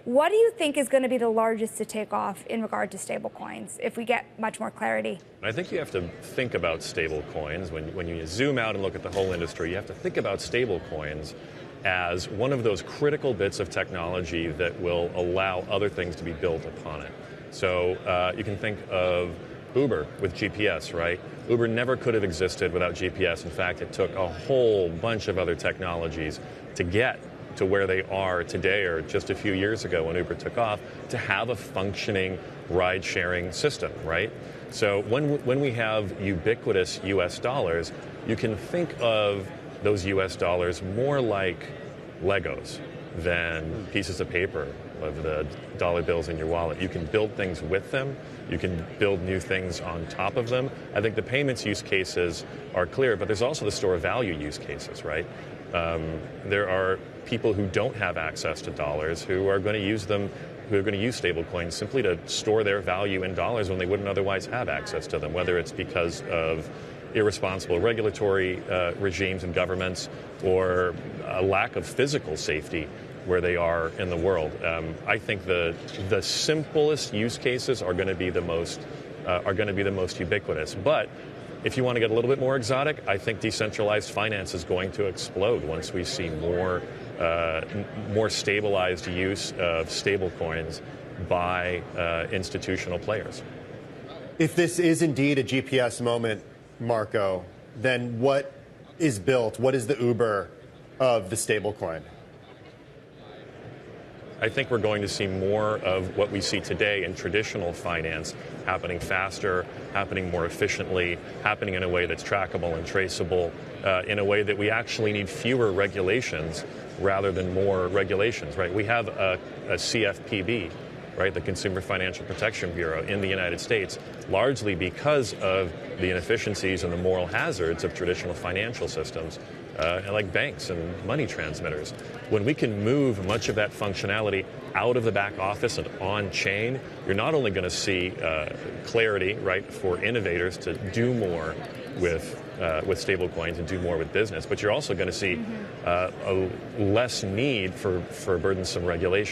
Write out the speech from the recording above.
What do you think is going to be the largest to take off in regard to stablecoins if we get much more clarity? I think you have to think about stablecoins. When you zoom out and look at the whole industry, you have to think about stablecoins as one of those critical bits of technology that will allow other things to be built upon it. So you can think of Uber with GPS, right? Uber never could have existed without GPS. In fact, it took a whole bunch of other technologies to get to where they are today, or just a few years ago when Uber took off, to have a functioning ride-sharing system, right? So when we have ubiquitous U.S. dollars, you can think of those U.S. dollars more like Legos than pieces of paper of the dollar bills in your wallet. You can build things with them. You can build new things on top of them. I think the payments use cases are clear, but there's also the store of value use cases, right? There are people who don't have access to dollars who are going to use them, who are going to use stablecoins simply to store their value in dollars when they wouldn't otherwise have access to them, whether it's because of irresponsible regulatory regimes and governments or a lack of physical safety where they are in the world. I think the simplest use cases are going to be the most ubiquitous. But if you want to get a little bit more exotic, I think decentralized finance is going to explode once we see more stabilized use of stablecoins by institutional players. If this is indeed a GPS moment, Marco, then what is built? What is the Uber of the stablecoin? I think we're going to see more of what we see today in traditional finance happening faster, happening more efficiently, happening in a way that's trackable and traceable, in a way that we actually need fewer regulations rather than more regulations, right? We have a CFPB, right, the Consumer Financial Protection Bureau in the United States, largely because of the inefficiencies and the moral hazards of traditional financial systems, like banks and money transmitters. When we can move much of that functionality out of the back office and on chain, you're not only going to see clarity, right, for innovators to do more with stablecoins and do more with business, but you're also going to see a less need for burdensome regulation.